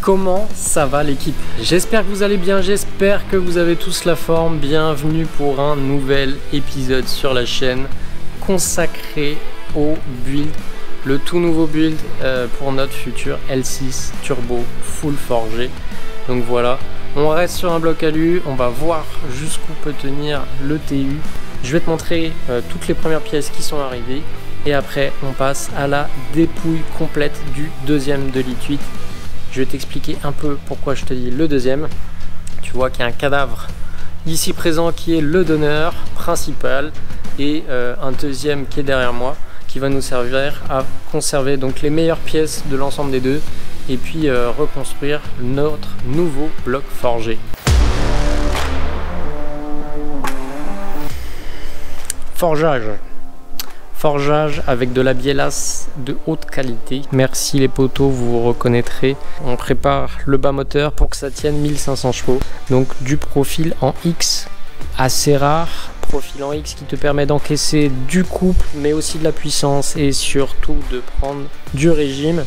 Comment ça va l'équipe? J'espère que vous allez bien, j'espère que vous avez tous la forme. Bienvenue pour un nouvel épisode sur la chaîne consacré au build, le tout nouveau build pour notre futur L6 Turbo full forgé. Donc voilà, on reste sur un bloc alu, on va voir jusqu'où peut tenir le TU. Je vais te montrer toutes les premières pièces qui sont arrivées et après on passe à la dépouille complète du deuxième de Elite 8. Je vais t'expliquer un peu pourquoi je te dis le deuxième. Tu vois qu'il y a un cadavre ici présent qui est le donneur principal et un deuxième qui est derrière moi qui va nous servir à conserver donc les meilleures pièces de l'ensemble des deux et puis reconstruire notre nouveau bloc forgé. Forgeage avec de la bielasse de haute qualité. Merci les poteaux, vous vous reconnaîtrez. On prépare le bas moteur pour que ça tienne 1500 chevaux. Donc du profil en X, assez rare. Profil en X qui te permet d'encaisser du couple, mais aussi de la puissance et surtout de prendre du régime.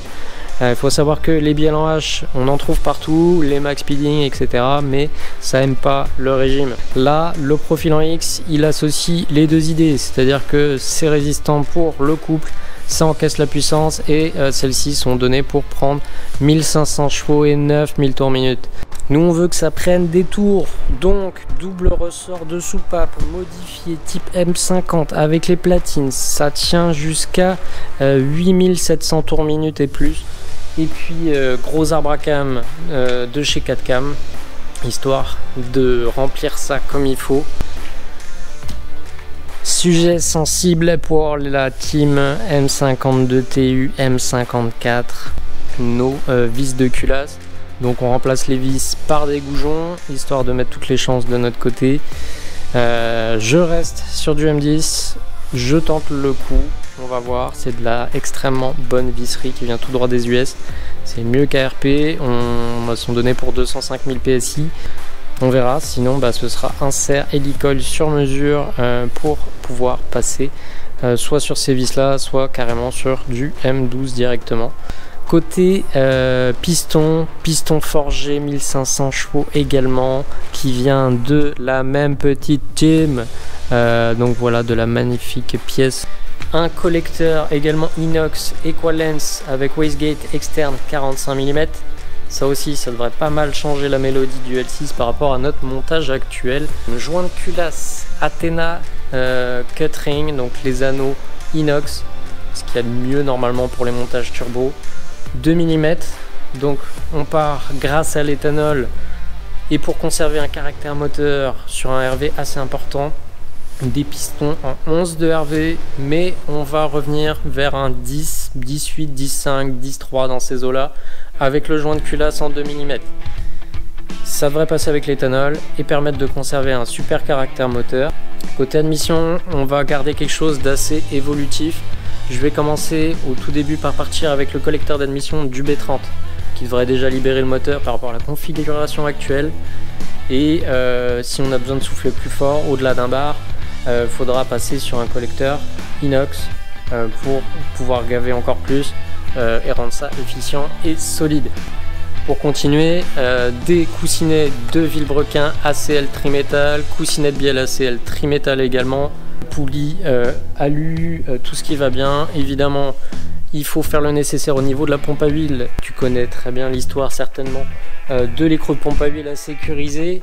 Il faut savoir que les bielles en H, on en trouve partout, les max speeding, etc. Mais ça aime pas le régime. Là, le profil en X, il associe les deux idées. C'est-à-dire que c'est résistant pour le couple, ça encaisse la puissance et celles-ci sont données pour prendre 1500 chevaux et 9000 tours minute. Nous, on veut que ça prenne des tours. Donc, double ressort de soupape modifié type M50 avec les platines. Ça tient jusqu'à 8700 tours minute et plus. Et puis gros arbre à cam de chez 4Cam, histoire de remplir ça comme il faut. Sujet sensible pour la team M52 TU M54, nos vis de culasse. Donc on remplace les vis par des goujons, histoire de mettre toutes les chances de notre côté. Je reste sur du M10, je tente le coup. On va voir, c'est de la extrêmement bonne visserie qui vient tout droit des US. C'est mieux qu'ARP, on sont donnés pour 205 000 PSI. On verra, sinon ce sera insert hélicole sur mesure pour pouvoir passer soit sur ces vis là, soit carrément sur du M12 directement. Côté piston forgé 1500 chevaux également, qui vient de la même petite team. Donc voilà, de la magnifique pièce. Un collecteur également inox Equalens avec wastegate externe 45 mm. Ça aussi, ça devrait pas mal changer la mélodie du L6 par rapport à notre montage actuel. Un joint de culasse Athena Cutring, donc les anneaux inox, ce qu'il y a de mieux normalement pour les montages turbo. 2 mm, donc on part grâce à l'éthanol et pour conserver un caractère moteur sur un RV assez important. Des pistons en 11 de RV, mais on va revenir vers un 10, 18, 10,5, 10,3 dans ces eaux là avec le joint de culasse en 2 mm. Ça devrait passer avec l'éthanol et permettre de conserver un super caractère moteur. Côté admission, on va garder quelque chose d'assez évolutif. Je vais commencer au tout début par partir avec le collecteur d'admission du B30 qui devrait déjà libérer le moteur par rapport à la configuration actuelle. Et si on a besoin de souffler plus fort au-delà d'un bar, faudra passer sur un collecteur inox pour pouvoir gaver encore plus et rendre ça efficient et solide. Pour continuer, des coussinets de Villebrequin ACL trimétal, coussinets de bielle ACL trimétal également, poulies alu, tout ce qui va bien. Évidemment, il faut faire le nécessaire au niveau de la pompe à huile. Tu connais très bien l'histoire certainement de l'écrou de pompe à huile à sécuriser.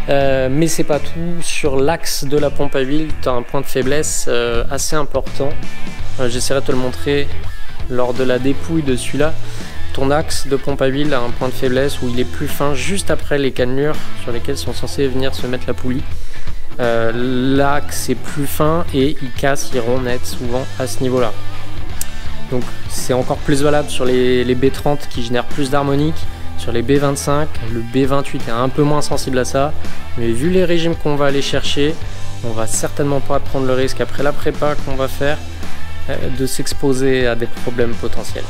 Mais c'est pas tout, sur l'axe de la pompe à huile tu as un point de faiblesse assez important. J'essaierai de te le montrer lors de la dépouille de celui-là. Ton axe de pompe à huile a un point de faiblesse où il est plus fin juste après les cannelures sur lesquelles sont censés venir se mettre la poulie. L'axe est plus fin et il casse, il rompt net souvent à ce niveau là. Donc c'est encore plus valable sur les B30 qui génèrent plus d'harmonique. Sur les B25, le B28 est un peu moins sensible à ça, mais vu les régimes qu'on va aller chercher, on va certainement pas prendre le risque après la prépa qu'on va faire de s'exposer à des problèmes potentiels.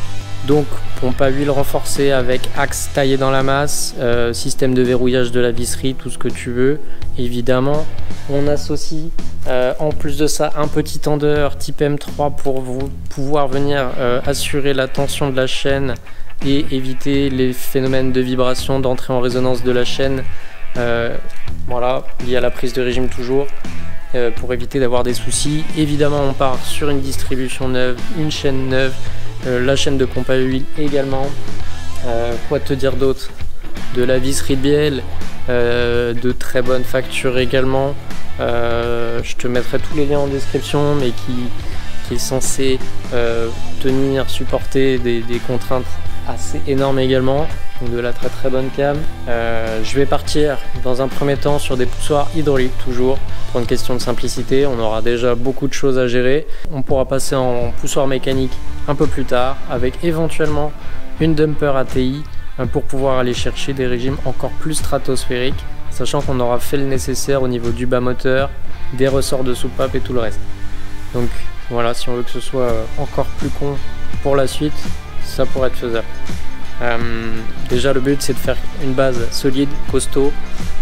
Donc pompe à huile renforcée avec axe taillé dans la masse, système de verrouillage de la visserie, tout ce que tu veux. Évidemment, on associe en plus de ça un petit tendeur type M3 pour pouvoir venir assurer la tension de la chaîne et éviter les phénomènes de vibration, d'entrée en résonance de la chaîne, voilà, lié à la prise de régime toujours, pour éviter d'avoir des soucis. Évidemment, on part sur une distribution neuve, une chaîne neuve, la chaîne de pompe à huile également. Quoi te dire d'autre? De la vis Ribbiel, de très bonne facture également. Je te mettrai tous les liens en description, mais qui est censé supporter des contraintes assez énormes également, donc de la très bonne cam. Je vais partir dans un premier temps sur des poussoirs hydrauliques toujours, pour une question de simplicité. On aura déjà beaucoup de choses à gérer. On pourra passer en poussoir mécanique un peu plus tard, avec éventuellement une dumper ATI pour pouvoir aller chercher des régimes encore plus stratosphériques, sachant qu'on aura fait le nécessaire au niveau du bas moteur, des ressorts de soupape et tout le reste. Donc voilà, si on veut que ce soit encore plus con pour la suite, ça pourrait être faisable. Déjà le but c'est de faire une base solide, costaud,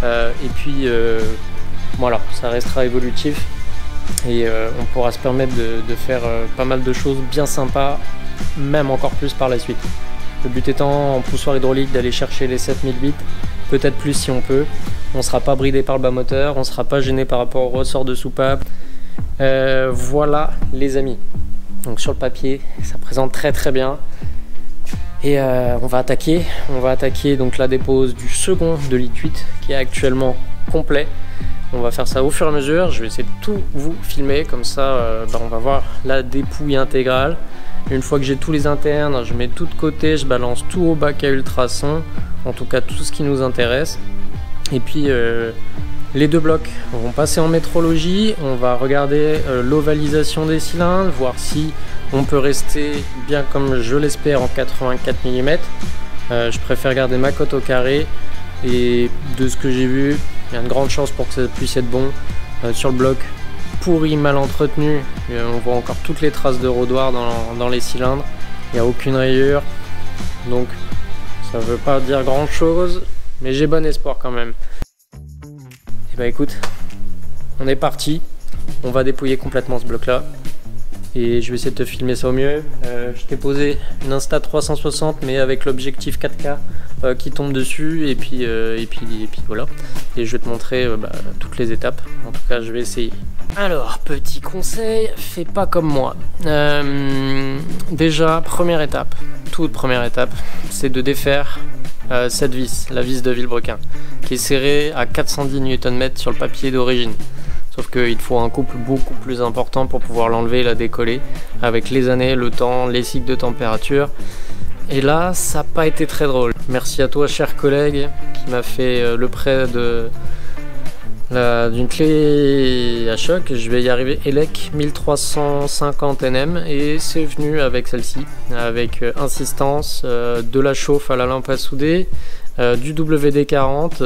et puis voilà, ça restera évolutif et on pourra se permettre de faire pas mal de choses bien sympas, même encore plus par la suite. Le but étant en poussoir hydraulique d'aller chercher les 7000 bits, peut-être plus si on peut. On ne sera pas bridé par le bas moteur, on ne sera pas gêné par rapport au ressort de soupape. Voilà les amis. Donc sur le papier, ça présente très bien. Et on va attaquer donc la dépose du second de litre 8 qui est actuellement complet. On va faire ça au fur et à mesure. Je vais essayer de tout vous filmer, comme ça on va voir la dépouille intégrale. Une fois que j'ai tous les internes, je mets tout de côté, je balance tout au bac à ultrasons, en tout cas tout ce qui nous intéresse. Et puis les deux blocs vont passer en métrologie, on va regarder l'ovalisation des cylindres, voir si on peut rester bien comme je l'espère en 84 mm. Je préfère garder ma cote au carré et de ce que j'ai vu, il y a une grande chance pour que ça puisse être bon. Sur le bloc pourri, mal entretenu, on voit encore toutes les traces de rodoir dans les cylindres, il n'y a aucune rayure, donc ça veut pas dire grand chose, mais j'ai bon espoir quand même. Et bah écoute, on est parti, on va dépouiller complètement ce bloc là et je vais essayer de te filmer ça au mieux. Je t'ai posé une Insta 360 mais avec l'objectif 4K qui tombe dessus et puis voilà, et je vais te montrer toutes les étapes. En tout cas je vais essayer. Alors petit conseil, fais pas comme moi. Déjà toute première étape, c'est de défaire cette vis, la vis de Vilebrequin, qui est serrée à 410 Nm sur le papier d'origine. Sauf qu'il te faut un couple beaucoup plus important pour pouvoir l'enlever et la décoller, avec les années, le temps, les cycles de température. Et là, ça n'a pas été très drôle. Merci à toi, cher collègue, qui m'a fait le prêt d'une clé à choc. Je vais y arriver. ELEC 1350 NM et c'est venu avec celle-ci, avec insistance, de la chauffe à la lampe à souder, du WD-40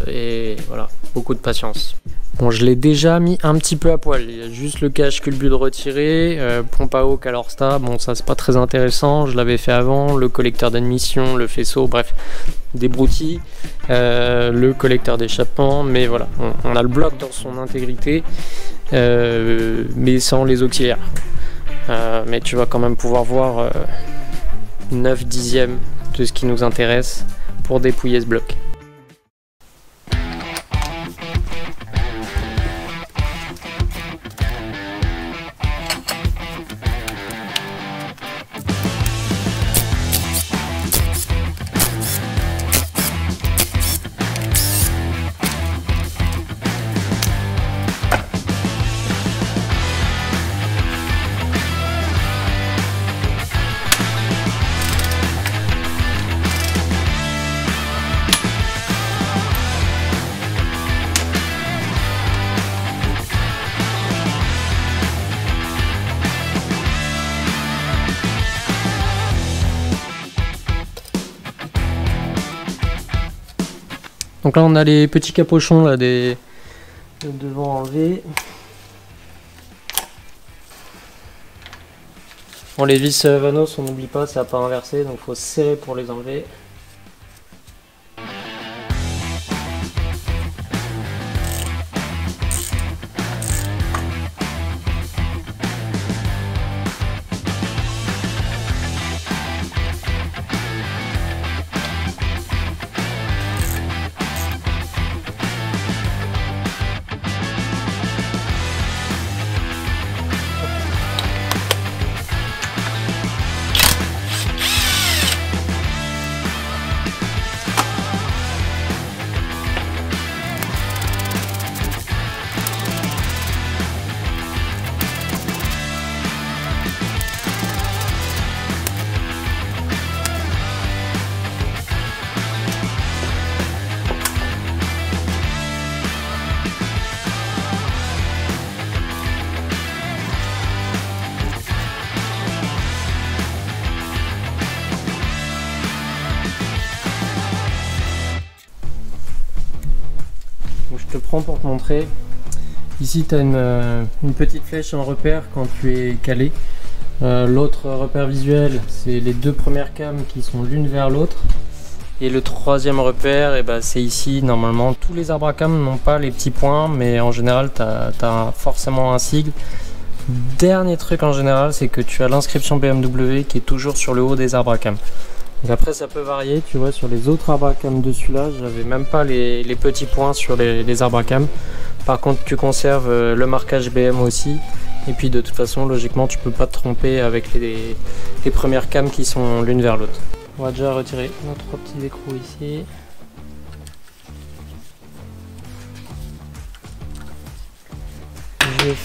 et voilà, beaucoup de patience. Bon, je l'ai déjà mis un petit peu à poil, il y a juste le cache culbut de retirer, pompe à eau Calorsta, bon ça c'est pas très intéressant, je l'avais fait avant, le collecteur d'admission, le faisceau, bref, des broutilles, le collecteur d'échappement, mais voilà, on a le bloc dans son intégrité, mais sans les auxiliaires. Mais tu vas quand même pouvoir voir 9 dixièmes de ce qui nous intéresse pour dépouiller ce bloc. Donc là on a les petits capochons là, de devant enlevés. Bon, les vis Vanos on n'oublie pas, ça n'a pas inversé, donc il faut serrer pour les enlever. je te prends pour te montrer. Ici tu as une petite flèche en repère quand tu es calé. L'autre repère visuel, c'est les deux premières cames qui sont l'une vers l'autre. Et le troisième repère, et ben, c'est ici. Normalement, tous les arbres à cam n'ont pas les petits points, mais en général, tu as forcément un sigle. Dernier truc en général, c'est que tu as l'inscription BMW qui est toujours sur le haut des arbres à cam. Donc après, ça peut varier. Tu vois, sur les autres arbres à cam dessus là, j'avais même pas les petits points sur les arbres à cam. Par contre, tu conserves le marquage BM aussi. Et puis de toute façon, logiquement, tu peux pas te tromper avec les premières cams qui sont l'une vers l'autre. On va déjà retirer nos 3 petits écrous ici.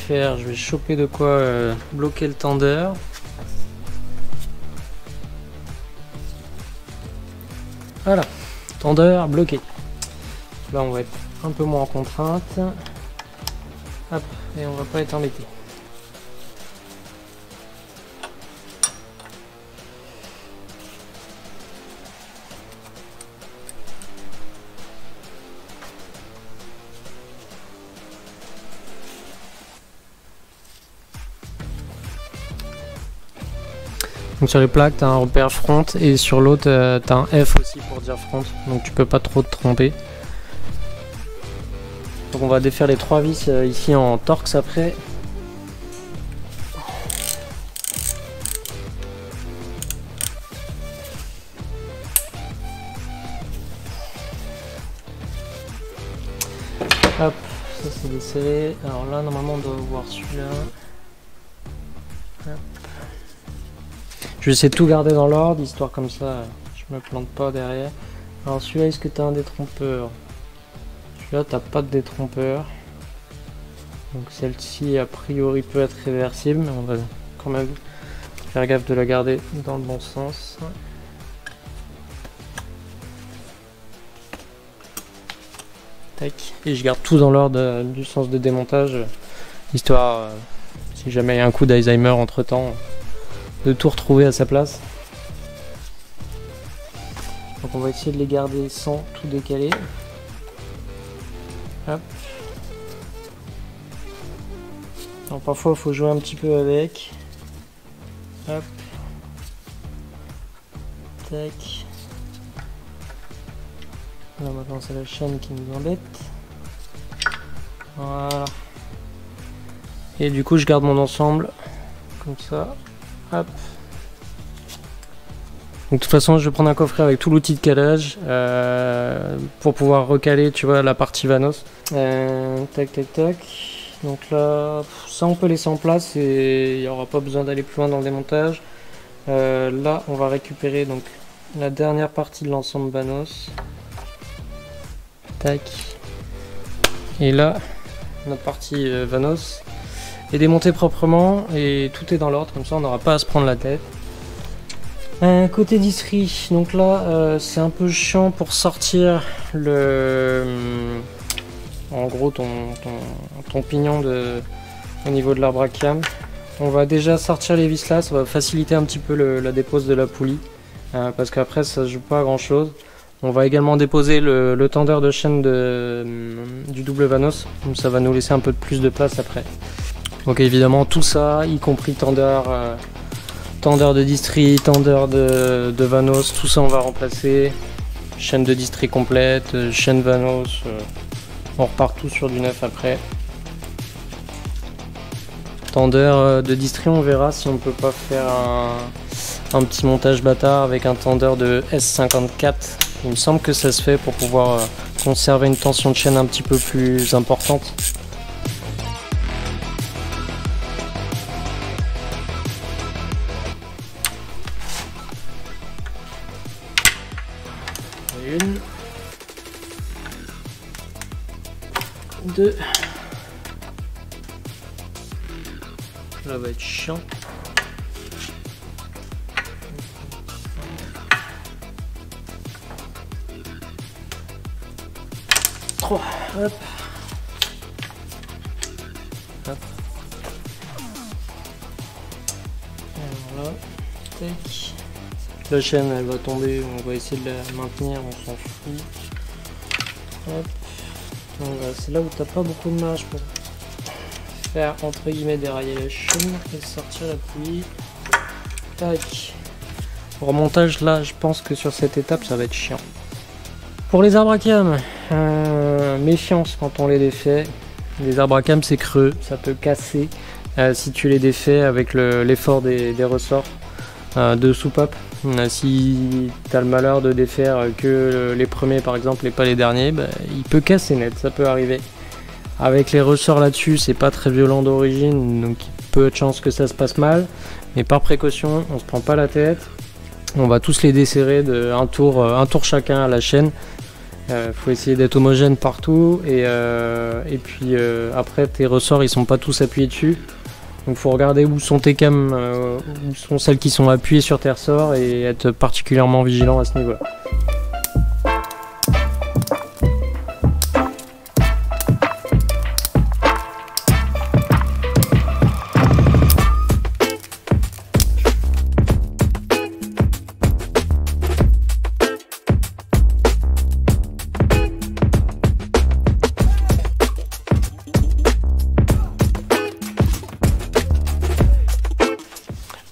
Je vais choper de quoi bloquer le tendeur. Voilà, tendeur bloqué. Là on va être un peu moins en contrainte. Hop, et on va pas être embêté. Donc sur les plaques, tu as un repère front et sur l'autre, tu as un F aussi pour dire front. Donc tu peux pas trop te tromper. Donc on va défaire les 3 vis ici en Torx après. Hop, ça c'est desserré. Alors là, normalement, on doit voir celui-là. Je vais essayer de tout garder dans l'ordre, histoire comme ça, je me plante pas derrière. Alors celui-là, est-ce que tu as un détrompeur? Celui-là, tu n'as pas de détrompeur. Donc celle-ci, a priori, peut être réversible, mais on va quand même faire gaffe de la garder dans le bon sens. Tac. Et je garde tout dans l'ordre du sens de démontage, histoire, si jamais il y a un coup d'Alzheimer entre temps, de tout retrouver à sa place. Donc on va essayer de les garder sans tout décaler. Hop. Alors parfois il faut jouer un petit peu avec. Hop. Tac. Là maintenant c'est la chaîne qui nous embête. Voilà. Et du coup je garde mon ensemble comme ça. Hop. Donc, de toute façon, je vais prendre un coffret avec tout l'outil de calage pour pouvoir recaler, tu vois, la partie Vanos. Tac, tac, tac. Donc là, ça on peut laisser en place et il n'y aura pas besoin d'aller plus loin dans le démontage. Là, on va récupérer donc la dernière partie de l'ensemble Vanos. Tac. Et là, notre partie Vanos est démonté proprement et tout est dans l'ordre, comme ça on n'aura pas à se prendre la tête. Côté distri, donc là c'est un peu chiant pour sortir en gros ton pignon au niveau de l'arbre à cam. On va déjà sortir les vis là, ça va faciliter un petit peu la dépose de la poulie parce qu'après ça se joue pas à grand chose. On va également déposer le tendeur de chaîne du double Vanos, donc ça va nous laisser un peu plus de place après. Donc évidemment tout ça, y compris tendeur de distri, tendeur de Vanos, tout ça on va remplacer. Chaîne de distri complète, chaîne Vanos, on repart tout sur du neuf après. Tendeur de distri, on verra si on peut pas faire un petit montage bâtard avec un tendeur de S54. Il me semble que ça se fait pour pouvoir conserver une tension de chaîne un petit peu plus importante. Une, deux, là va être chiant. 3, hop. Hop. Alors là, tac. La chaîne elle va tomber, on va essayer de la maintenir, on s'en fout. Hop. Donc c'est là où t'as pas beaucoup de marge pour faire entre guillemets dérailler la chaîne et sortir la poulie. Tac. Remontage là, je pense que sur cette étape ça va être chiant. Pour les arbres à cam, méfiance quand on les défait. Les arbres à cam c'est creux, ça peut casser si tu les défais avec l'effort des ressorts de soupape. Si tu as le malheur de défaire que les premiers par exemple et pas les derniers, bah, il peut casser net, ça peut arriver. Avec les ressorts là-dessus, c'est pas très violent d'origine, donc peu de chance que ça se passe mal. Mais par précaution, on se prend pas la tête. On va tous les desserrer de un tour chacun à la chaîne. Faut essayer d'être homogène partout et puis après tes ressorts ils sont pas tous appuyés dessus. Donc faut regarder où sont tes cams, où sont celles qui sont appuyées sur tes ressorts et être particulièrement vigilant à ce niveau-là.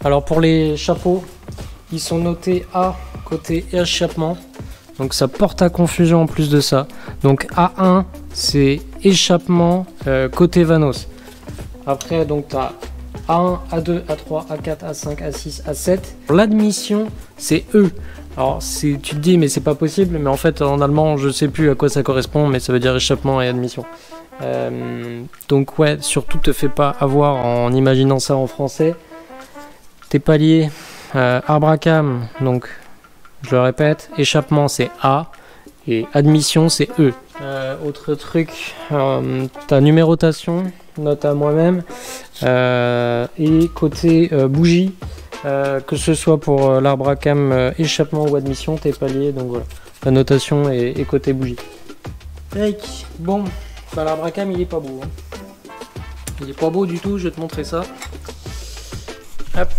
Alors pour les chapeaux, ils sont notés A côté échappement, donc ça porte à confusion en plus de ça. Donc A1 c'est échappement côté Vanos. Après donc tu as A1, A2, A3, A4, A5, A6, A7. L'admission c'est E. Alors tu te dis mais c'est pas possible, mais en fait en allemand je sais plus à quoi ça correspond, mais ça veut dire échappement et admission. Donc ouais, surtout te fais pas avoir en imaginant ça en français. Tes paliers, arbre à cam, donc je le répète, échappement c'est A et admission c'est E. Autre truc, ta numérotation, note à moi-même, et côté bougie, que ce soit pour l'arbre à cam, échappement ou admission, tes paliers, donc voilà, la notation est côté bougie. Bon, bah, l'arbre à cam il est pas beau. Hein. Il est pas beau du tout, je vais te montrer ça. Hop.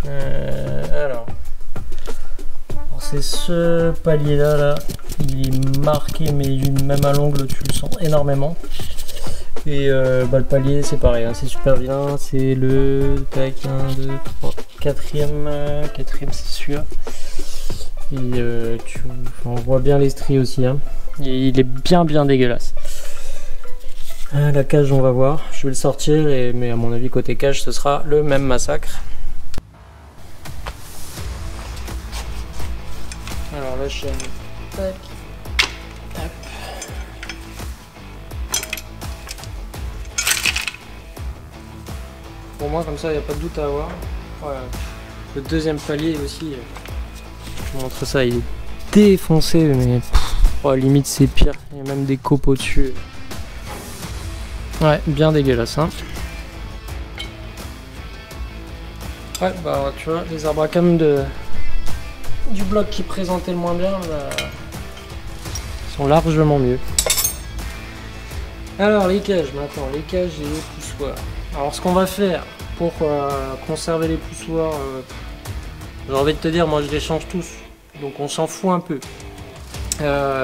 Alors c'est ce palier là, il est marqué mais même à l'ongle tu le sens énormément. Et bah, le palier c'est pareil, hein, c'est super vilain, c'est le tac 1, 2, 3, 4ème c'est sûr. Et on voit bien les stries aussi, hein. Et il est bien dégueulasse. La cage on va voir, je vais le sortir, mais à mon avis côté cage ce sera le même massacre. Alors la chaîne, tac, hop. Pour moi comme ça il n'y a pas de doute à avoir. Voilà. Le deuxième palier aussi, je vous montre ça, il est défoncé mais oh, limite c'est pire, il y a même des copeaux au-dessus. Ouais, bien dégueulasse, hein. Ouais, bah tu vois, les arbres à cam du bloc qui présentait le moins bien, bah, sont largement mieux. Alors les cages maintenant, les cages et les poussoirs. Alors ce qu'on va faire pour conserver les poussoirs, j'ai envie de te dire, moi je les change tous, donc on s'en fout un peu.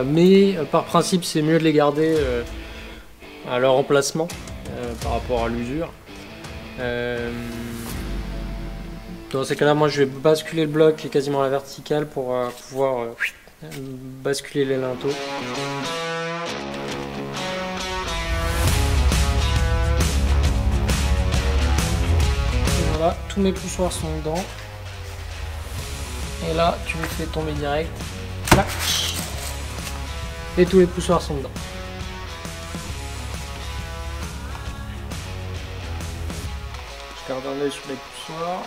Mais par principe c'est mieux de les garder à leur emplacement par rapport à l'usure. Dans ces cas-là, moi je vais basculer le bloc quasiment à la verticale pour pouvoir basculer les linteaux. Et voilà, tous mes poussoirs sont dedans. Et là, tu les fais tomber direct. Là. Et tous les poussoirs sont dedans. Je garde un œil sur les poussoirs.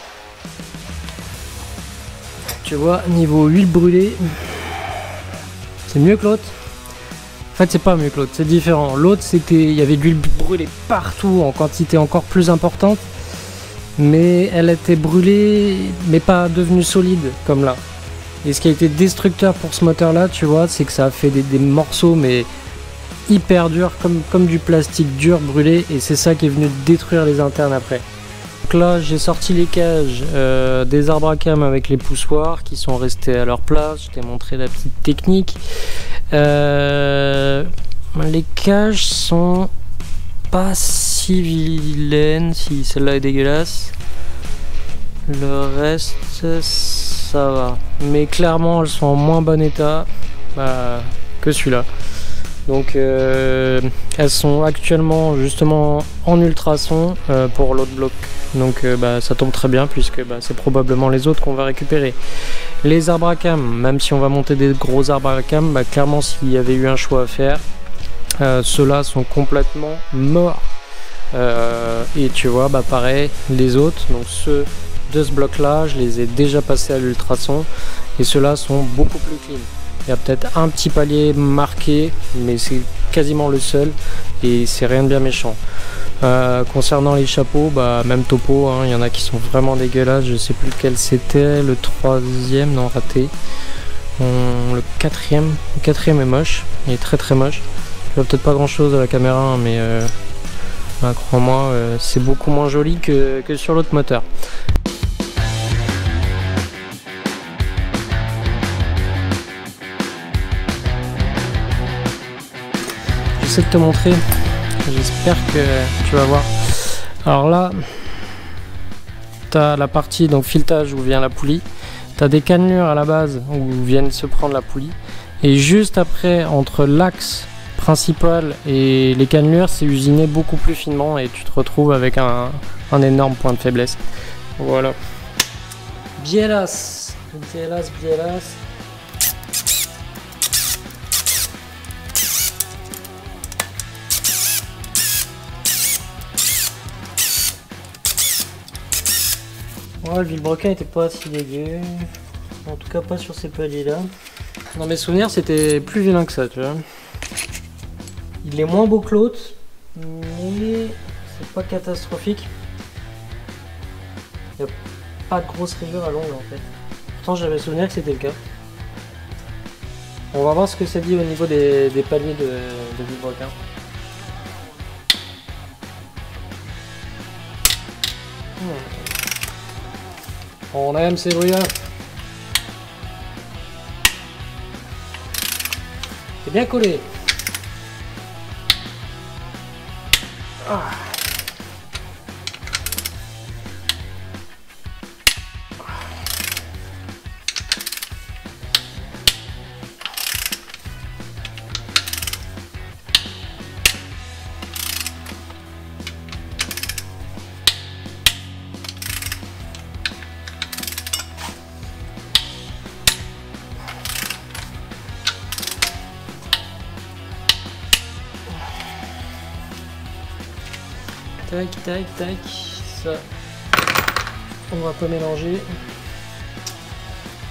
Tu vois, niveau huile brûlée, c'est mieux que l'autre. En fait, c'est pas mieux que l'autre, c'est différent. L'autre, il y avait de l'huile brûlée partout en quantité encore plus importante, mais elle était brûlée, mais pas devenue solide comme là. Et ce qui a été destructeur pour ce moteur-là, tu vois, c'est que ça a fait des morceaux, mais hyper durs, comme du plastique dur brûlé, et c'est ça qui est venu détruire les internes après. Donc là j'ai sorti les cages des arbres à cam avec les poussoirs qui sont restés à leur place. Je t'ai montré la petite technique. Les cages sont pas si vilaines, si celle-là est dégueulasse. Le reste ça va, mais clairement elles sont en moins bon état que celui-là. Donc elles sont actuellement justement en ultrason pour l'autre bloc. Donc ça tombe très bien puisque c'est probablement les autres qu'on va récupérer. Les arbres à cam, même si on va monter des gros arbres à cam, clairement s'il y avait eu un choix à faire, ceux-là sont complètement morts. Et tu vois, pareil, les autres, donc ceux de ce bloc là, je les ai déjà passés à l'ultrason et ceux-là sont beaucoup plus clean. Il y a peut-être un petit palier marqué, mais c'est quasiment le seul et c'est rien de bien méchant. Concernant les chapeaux, même topo, hein, il y en a qui sont vraiment dégueulasses. Je sais plus lequel c'était, le troisième, non raté. Le quatrième est moche, il est très très moche. Je vois peut-être pas grand chose à la caméra, hein, mais crois-moi, c'est beaucoup moins joli que sur l'autre moteur. J'essaie de te montrer, j'espère que tu vas voir. Alors là, tu as la partie donc filetage où vient la poulie, tu as des cannelures à la base où viennent se prendre la poulie, et juste après, entre l'axe principal et les cannelures, c'est usiné beaucoup plus finement et tu te retrouves avec un énorme point de faiblesse. Voilà. Bielas. Ouais, le vilebrequin était pas si dégueu. En tout cas pas sur ces paliers là. Dans mes souvenirs c'était plus vilain que ça, tu vois. Il est moins beau que l'autre, mais c'est pas catastrophique. Il n'y a pas de grosse rayure à l'ongle en fait. Pourtant j'avais souvenir que c'était le cas. On va voir ce que ça dit au niveau des paliers de vilebrequin. On aime ces bruits-là. C'est bien collé. Ah. Tac, tac, tac, ça, on va pas mélanger.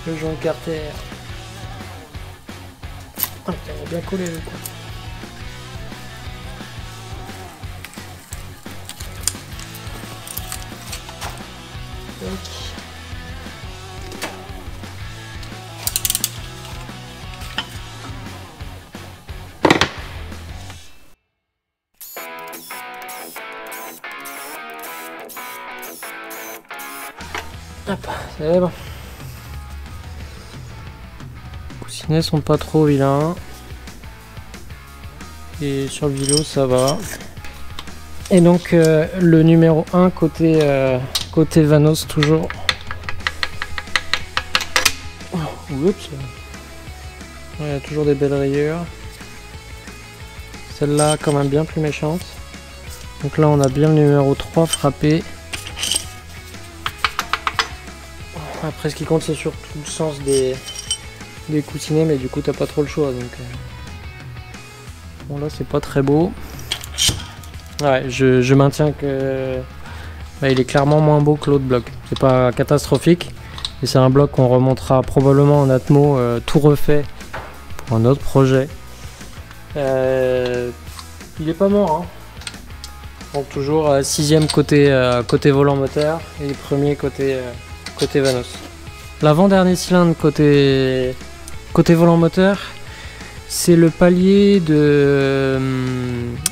Le joint carter. Ah, putain, il a bien collé le coup. Tac. Hop, c'est bon. Les coussinets sont pas trop vilains. Et sur le vélo ça va. Et donc le numéro 1 côté Vanos toujours. Oups. Il y a toujours des belles rayures. Celle-là quand même bien plus méchante. Donc là on a bien le numéro 3 frappé. Après ce qui compte c'est surtout le sens des coussinets, mais du coup t'as pas trop le choix, donc bon là c'est pas très beau. Ouais, je maintiens que il est clairement moins beau que l'autre bloc. C'est pas catastrophique et c'est un bloc qu'on remontera probablement en Atmo tout refait pour un autre projet. Il est pas mort, hein. Donc toujours 6ème côté volant moteur et premier côté Vanos. L'avant-dernier cylindre côté volant moteur, c'est le palier de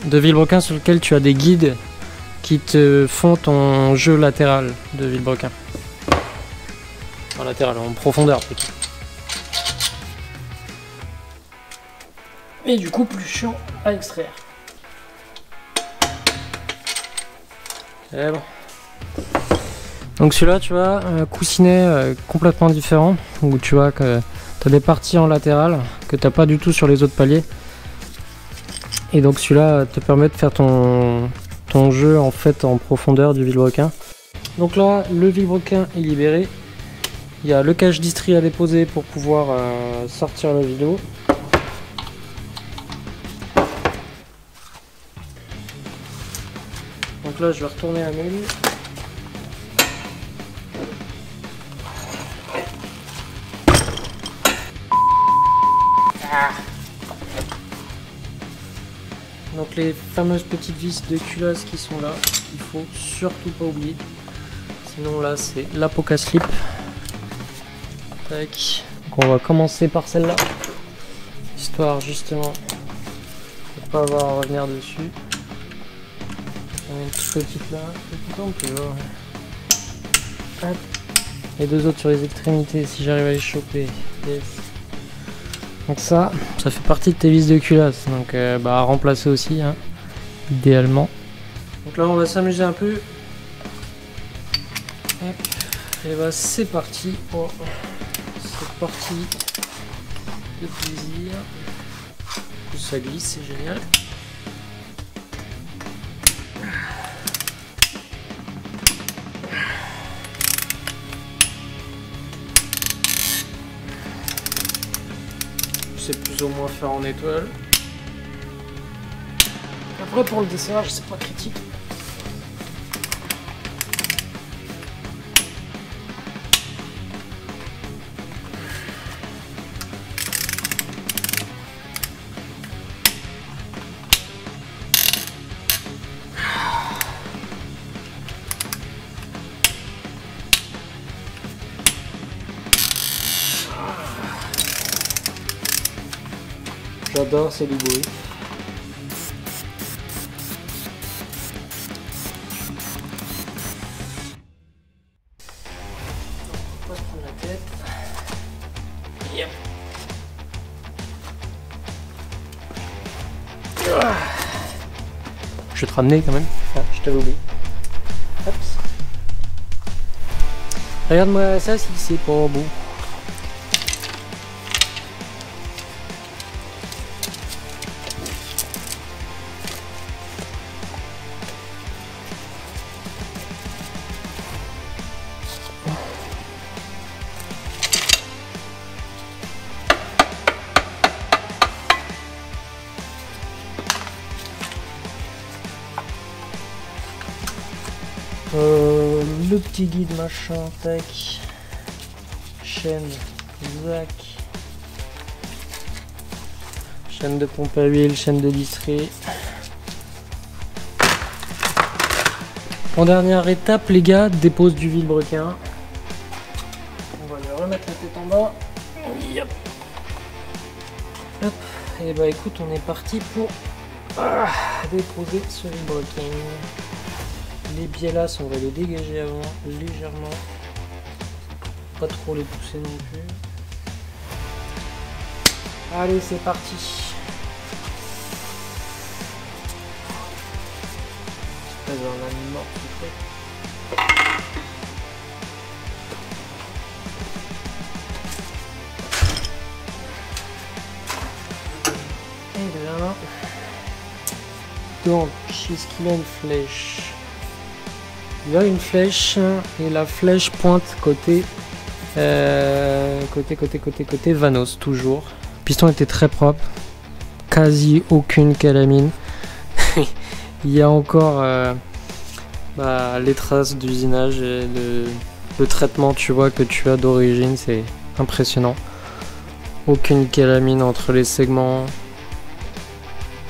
vilebrequin sur lequel tu as des guides qui te font ton jeu latéral de vilebrequin. En latéral, en profondeur plutôt. Et du coup plus chiant à extraire. C'est bon. Donc celui-là, tu vois, coussinet complètement différent, où tu vois que tu as des parties en latéral que tu n'as pas du tout sur les autres paliers. Et donc celui-là te permet de faire ton jeu en fait en profondeur du vilebrequin. Donc là, le vilebrequin est libéré. Il y a le cache distri à déposer pour pouvoir sortir le vilot. Donc là, je vais retourner la mule. Donc les fameuses petites vis de culasse qui sont là, il faut surtout pas oublier. Sinon là, c'est l'apoca slip. Tac. Donc on va commencer par celle-là, histoire justement de pas avoir à revenir dessus. On a une petite là, on peut voir. Hop. Les deux autres sur les extrémités si j'arrive à les choper. Yes. Donc ça fait partie de tes vis de culasse, donc à remplacer aussi, hein, idéalement. Donc là on va s'amuser un peu. Hop. Et bah c'est parti. Oh. C'est parti de plaisir. Ça glisse, c'est génial. C'est plus ou moins faire en étoile. Après pour le desserrage c'est pas critique. J'adore ces bruits. On va se prendre la tête. Yep. Je vais te ramener quand même. Ah, je t'avais oublié. Hop. Regarde-moi ça si c'est pas beau. Le petit guide machin, tac, chaîne, zac, chaîne de pompe à huile, chaîne de distri. En dernière étape les gars, dépose du vilebrequin. On va lui remettre la tête en bas. Yep. Hop. Et bah écoute, on est parti pour déposer ce vilebrequin. Les biellas, on va les dégager avant, légèrement. Pas trop les pousser non plus. Allez, c'est parti. Pas dans la mort tout fait. Et là. Donc, qu'est-ce qu'il a une flèche? Il y a une flèche et la flèche pointe côté Vanos toujours. Le piston était très propre, quasi aucune calamine. Il y a encore les traces d'usinage et le traitement, tu vois, que tu as d'origine, c'est impressionnant. Aucune calamine entre les segments,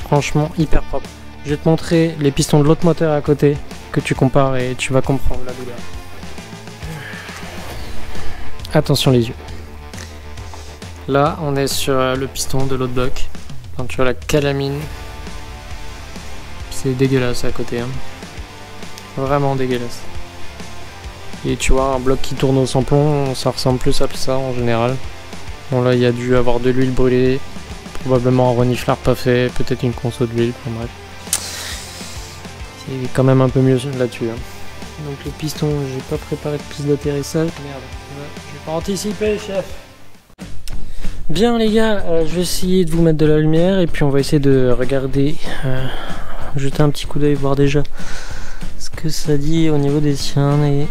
franchement hyper propre. Je vais te montrer les pistons de l'autre moteur à côté, que tu compares et tu vas comprendre la douleur. Attention les yeux. Là, on est sur le piston de l'autre bloc. Quand tu vois la calamine, c'est dégueulasse à côté. Hein. Vraiment dégueulasse. Et tu vois, un bloc qui tourne au sans-plomb, ça ressemble plus à ça en général. Bon là, il y a dû avoir de l'huile brûlée, probablement un reniflard pas fait, peut-être une conso d'huile, enfin bref. C'est quand même un peu mieux là-dessus. Hein. Donc les pistons, j'ai pas préparé de piste d'atterrissage. Merde, je vais pas anticiper, chef. Bien les gars, je vais essayer de vous mettre de la lumière et puis on va essayer de regarder, jeter un petit coup d'œil, voir déjà ce que ça dit au niveau des cylindres. Et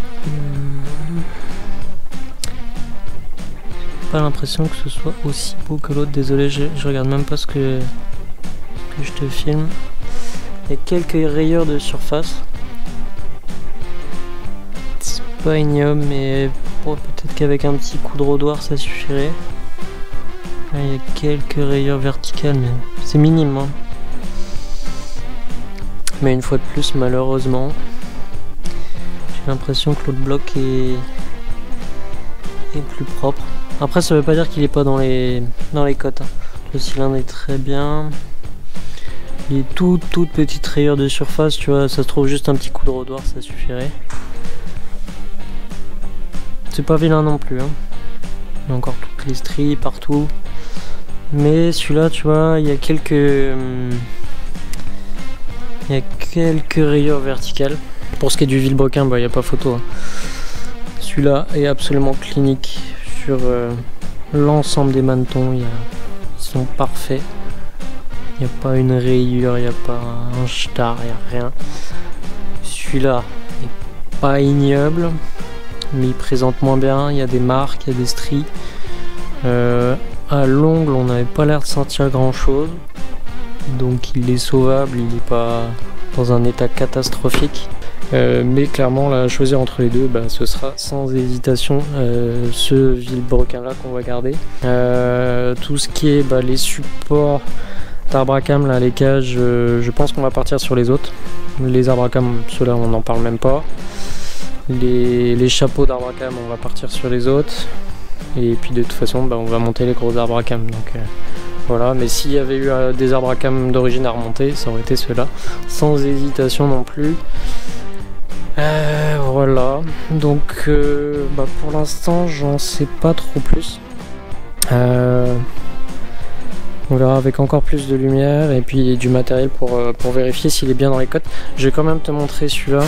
j'ai pas l'impression que ce soit aussi beau que l'autre, désolé, je regarde même pas ce que je te filme. Il y a quelques rayures de surface. C'est pas ignoble, mais bon, peut-être qu'avec un petit coup de rodoir ça suffirait. Là, il y a quelques rayures verticales, mais c'est minime. Hein. Mais une fois de plus, malheureusement, j'ai l'impression que l'autre bloc est plus propre. Après, ça veut pas dire qu'il est pas dans les côtes. Hein. Le cylindre est très bien. Il est toute petite rayure de surface, tu vois, ça se trouve juste un petit coup de rodoir, ça suffirait. C'est pas vilain non plus. Hein. Il y a encore toutes les stries partout. Mais celui-là, tu vois, il y a quelques rayures verticales. Pour ce qui est du vilebrequin, bah, il n'y a pas photo. Hein. Celui-là est absolument clinique sur l'ensemble des manetons. Ils sont parfaits. Il n'y a pas une rayure, il n'y a pas un star, il n'y a rien. Celui-là est pas ignoble, mais il présente moins bien. Il y a des marques, il y a des stries. À l'ongle, on n'avait pas l'air de sentir grand chose, donc il est sauvable, il n'est pas dans un état catastrophique. Mais clairement, là, à choisir entre les deux, bah, ce sera sans hésitation ce vilebrequin là qu'on va garder. Tout ce qui est les supports d'arbre à cam, là, les cages, je pense qu'on va partir sur les autres. Les arbres à cam, ceux-là, on n'en parle même pas. Les chapeaux d'arbre à cam, on va partir sur les autres. Et puis de toute façon, on va monter les gros arbres à cam. Donc voilà, mais s'il y avait eu des arbres à cam d'origine à remonter, ça aurait été ceux-là, sans hésitation non plus. Voilà, donc pour l'instant, j'en sais pas trop plus. On verra avec encore plus de lumière et puis du matériel pour vérifier s'il est bien dans les côtes. Je vais quand même te montrer celui-là,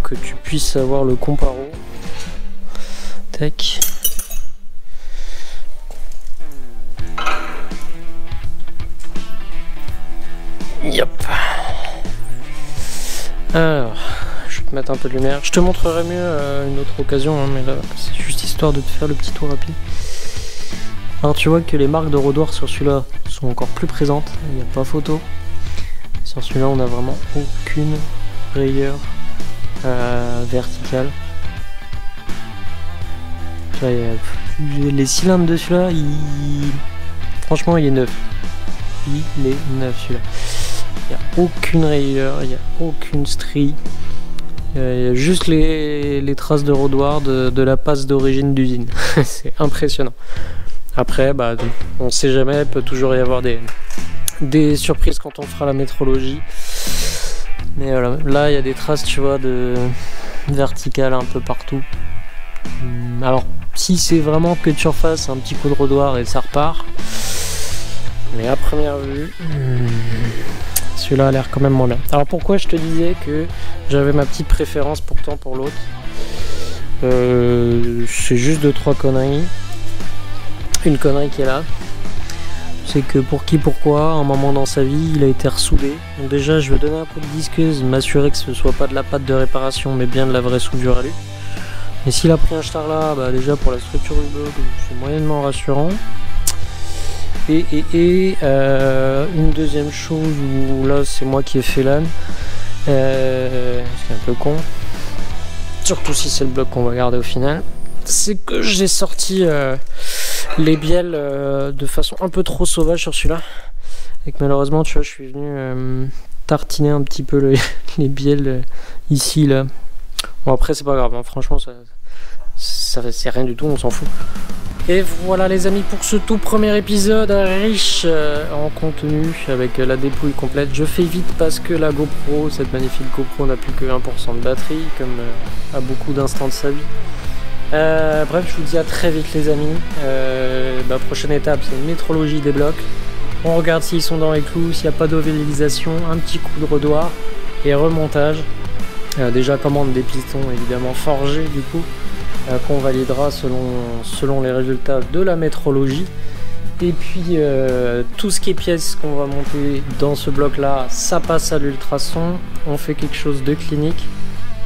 que tu puisses avoir le comparo. Tac. Yep. Alors, je vais te mettre un peu de lumière. Je te montrerai mieux une autre occasion, hein, mais là, c'est juste histoire de te faire le petit tour rapide. Alors, tu vois que les marques de rodoir sur celui-là sont encore plus présentes. Il n'y a pas photo. Sur celui-là, on n'a vraiment aucune rayure verticale. Les cylindres de celui-là, franchement, il est neuf. Il est neuf celui-là. Il n'y a aucune rayure, il n'y a aucune strie. Il y a juste les traces de rodoir de la passe d'origine d'usine. C'est impressionnant. Après, on ne sait jamais, il peut toujours y avoir des surprises quand on fera la métrologie. Mais voilà, là il y a des traces, tu vois, de verticales un peu partout. Alors, si c'est vraiment que de surface, un petit coup de rodoir et ça repart. Mais à première vue, celui-là a l'air quand même moins bien. Alors pourquoi je te disais que j'avais ma petite préférence pourtant pour l'autre, c'est juste 2-3 conneries. Une connerie qui est là, c'est que pour qui pourquoi, à un moment dans sa vie, il a été ressoudé. Donc déjà, je vais donner un peu de disqueuse, m'assurer que ce soit pas de la pâte de réparation, mais bien de la vraie soudure à lui. Et s'il a pris un star là, déjà pour la structure du bloc, c'est moyennement rassurant. Et une deuxième chose où là c'est moi qui ai fait l'âne, c'est un peu con, surtout si c'est le bloc qu'on va garder au final, c'est que j'ai sorti les bielles de façon un peu trop sauvage sur celui-là, et que malheureusement tu vois je suis venu tartiner un petit peu les bielles ici là. Bon après c'est pas grave, hein. Franchement ça c'est rien du tout, on s'en fout. Et voilà les amis pour ce tout premier épisode riche en contenu avec la dépouille complète. Je fais vite parce que la GoPro, cette magnifique GoPro n'a plus que 1% de batterie comme à beaucoup d'instants de sa vie. Bref, je vous dis à très vite les amis. Prochaine étape, c'est une métrologie des blocs. On regarde s'ils sont dans les clous, s'il n'y a pas d'ovalisation, un petit coup de redoir et remontage. Déjà commande des pistons évidemment forgés du coup, qu'on validera selon les résultats de la métrologie. Et puis tout ce qui est pièces qu'on va monter dans ce bloc là, ça passe à l'ultrason, on fait quelque chose de clinique.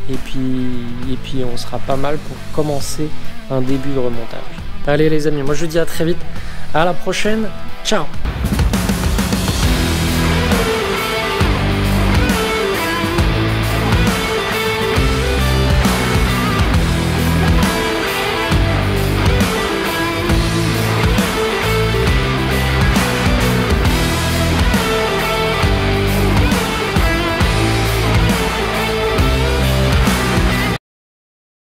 Et puis on sera pas mal pour commencer un début de remontage. Allez les amis, moi je vous dis à très vite, à la prochaine, ciao.